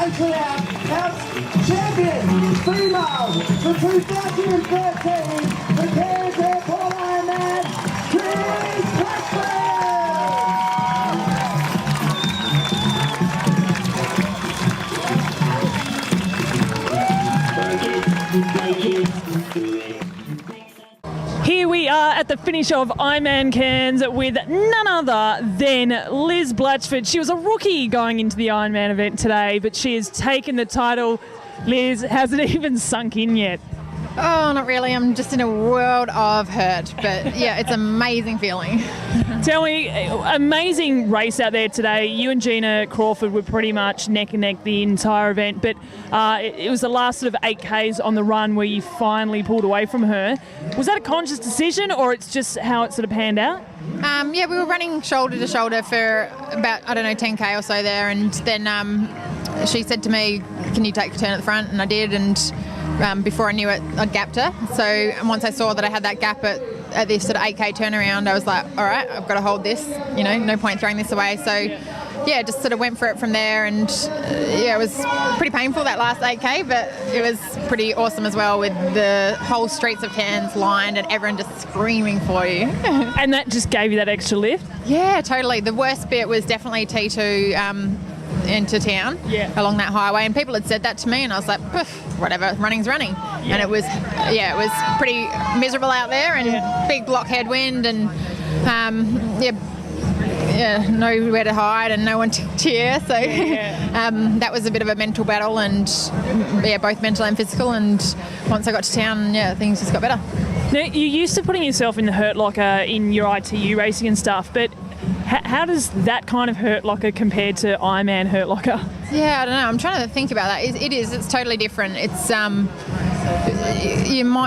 voted out as champion female for 2013, the Cairns Airport Ironman, Blatchford. Here we are at the finish of Ironman Cairns with none other than Liz Blatchford. She was a rookie going into the Ironman event today, but she has taken the title. Liz, has it even sunk in yet? Oh, not really. I'm just in a world of hurt, but yeah, it's an amazing feeling. Tell me, amazing race out there today. You and Gina Crawford were pretty much neck and neck the entire event, but it was the last sort of 8Ks on the run where you finally pulled away from her. Was that a conscious decision, or it's just how it sort of panned out? Yeah, we were running shoulder to shoulder for about, 10K or so there, and then she said to me, can you take a turn at the front? And I did, and before I knew it, I'd gapped her. So once I saw that I had that gap at this sort of 8K turnaround, I was like, all right, I've got to hold this, no point throwing this away. So yeah, just sort of went for it from there, and yeah, it was pretty painful that last 8K, but it was pretty awesome as well, with the whole streets of Cairns lined and everyone just screaming for you. And that just gave you that extra lift? Yeah, totally. The worst bit was definitely T2 into town, along that highway, and people had said that to me, and I was like, whatever, running's running. And it was pretty miserable out there, and big blockhead wind, and nowhere to hide and no one to cheer, so that was a bit of a mental battle, and both mental and physical. And once I got to town, things just got better. Now, you're used to putting yourself in the hurt locker in your ITU racing and stuff, but how does that kind of hurt locker compare to Ironman hurt locker? Yeah, I don't know. I'm trying to think about that. It's totally different. It's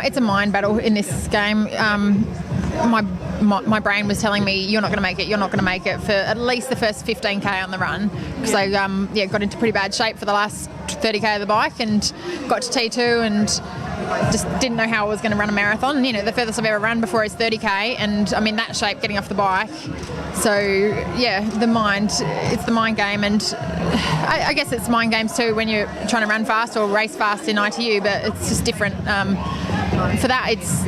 it's a mind battle in this game. My brain was telling me, you're not going to make it for at least the first 15K on the run, because I got into pretty bad shape for the last 30K of the bike, and got to T2 and just didn't know how I was going to run a marathon. The furthest I've ever run before is 30K, and I'm in that shape getting off the bike. So yeah, it's the mind game, and I guess it's mind games too when you're trying to run fast or race fast in ITU, but it's just different. For that, it's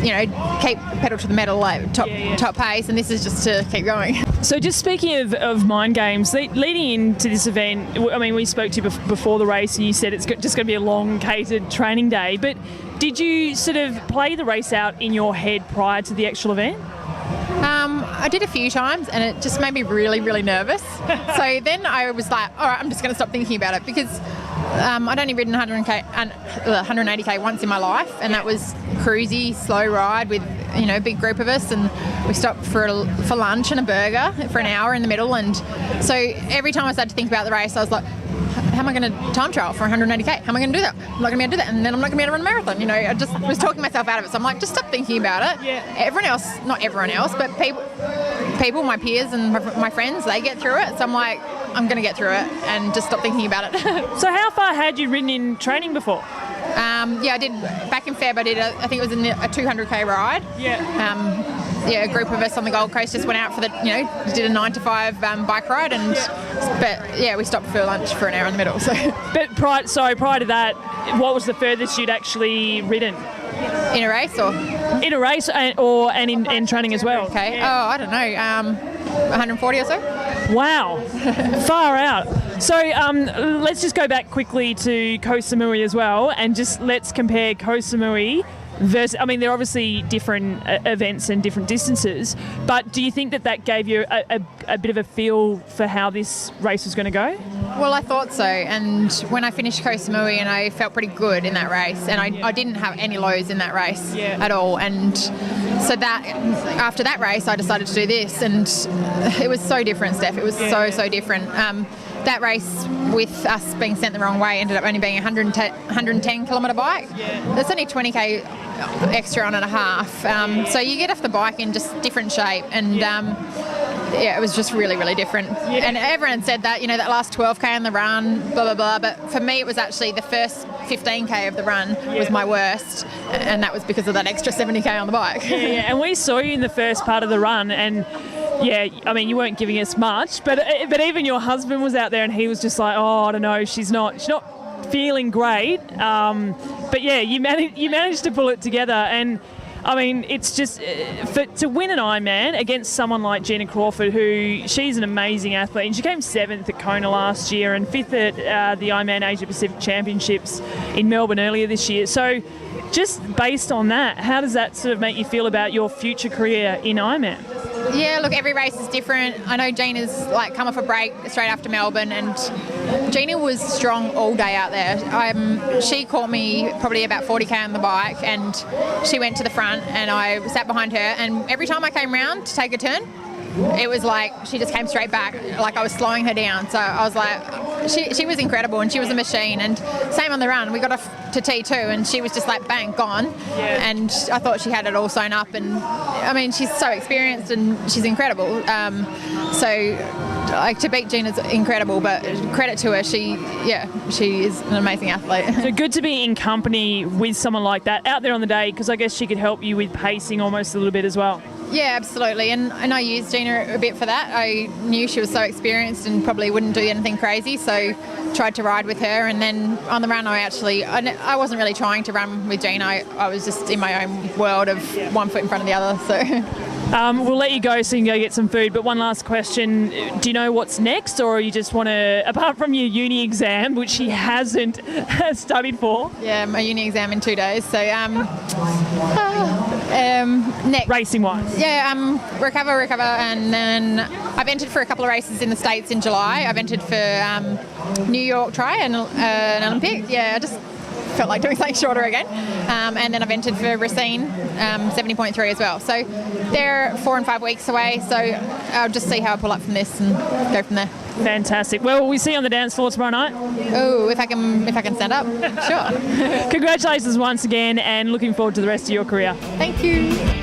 keep pedal to the metal, like top pace, and this is just to keep going. So just speaking of mind games, leading into this event, I mean, we spoke to you before the race, and you said it's just going to be a long, catered training day, but did you sort of play the race out in your head prior to the actual event? I did a few times, and it just made me really, really nervous. So then I was like, all right, I'm just going to stop thinking about it, because I'd only ridden 180K once in my life, and that was cruisy, slow ride with a big group of us, and we stopped for lunch and a burger for an hour in the middle. And so every time I started to think about the race, I was like, how am I going to time trial for 180K? How am I going to do that? I'm not going to be able to do that, and then I'm not going to be able to run a marathon. I just was talking myself out of it. So I'm like, just stop thinking about it. Yeah. Everyone else, not everyone else, but people, my peers and my friends, they get through it. So I'm like, I'm going to get through it, and just stop thinking about it. So how far had you ridden in training before? I did back in Feb. I think it was a 200K ride. A group of us on the Gold Coast just went out for did a 9 to 5 bike ride, and but we stopped for lunch for an hour in the middle. So, but prior to that, what was the furthest you'd actually ridden? In a race, or in a race, and in training as well? Okay. Yeah. Oh, I don't know, 140 or so. Wow, far out. So let's just go back quickly to Koh Samui as well, and just let's compare Koh Samui versus, I mean, they're obviously different events and different distances, but do you think that gave you a bit of a feel for how this race was going to go? Well, I thought so, and when I finished Koh Samui, and I felt pretty good in that race, and I didn't have any lows in that race at all, and so that after that race I decided to do this, and it was so different, Steph. It was so different. That race, with us being sent the wrong way, ended up only being a 110 kilometre bike. That's only 20K extra on and a half. So you get off the bike in just different shape, and it was just really, really different. And everyone said that, that last 12K on the run, blah, blah, blah. But for me, it was actually the first 15K of the run was my worst. And that was because of that extra 70K on the bike. And we saw you in the first part of the run, and I mean, you weren't giving us much, but even your husband was out there, and he was just like, oh, I don't know, she's not feeling great. But yeah, you managed to pull it together, and I mean, it's just to win an Ironman against someone like Gina Crawford, who she's an amazing athlete, and she came 7th at Kona last year and 5th at the Ironman Asia Pacific Championships in Melbourne earlier this year. So, just based on that, how does that sort of make you feel about your future career in Ironman? Yeah, look, every race is different. I know Gina's like come off a break straight after Melbourne, and Gina was strong all day out there. She caught me probably about 40k on the bike, and she went to the front, and I sat behind her. And every time I came round to take a turn, it was like she just came straight back, like I was slowing her down. So I was like, she was incredible, and she was a machine. And same on the run, we got off to T2, and she was just like bang, gone. Yeah. And I thought she had it all sewn up. And I mean, she's so experienced and she's incredible. Like, to beat Gina's incredible, but credit to her, she is an amazing athlete. So good to be in company with someone like that out there on the day, because I guess she could help you with pacing almost a little bit as well. Yeah, absolutely. And I used Gina a bit for that. I knew she was so experienced and probably wouldn't do anything crazy, so tried to ride with her. And then on the run, I wasn't really trying to run with Gina. I was just in my own world of one foot in front of the other. So. We'll let you go so you can go get some food, but one last question. Do you know what's next, or you just want to, apart from your uni exam, which she hasn't studied for? Yeah, my uni exam in 2 days. So, next. Racing-wise? Yeah, recover, and then I've entered for a couple of races in the States in July. I've entered for New York Tri and an Olympic. Yeah, I just felt like doing something shorter again. And then I've entered for Racine 70.3 as well. So they're 4 and 5 weeks away. So I'll just see how I pull up from this and go from there. Fantastic. Well, we see you on the dance floor tomorrow night. Oh, if I can stand up, sure. Congratulations once again, and looking forward to the rest of your career. Thank you.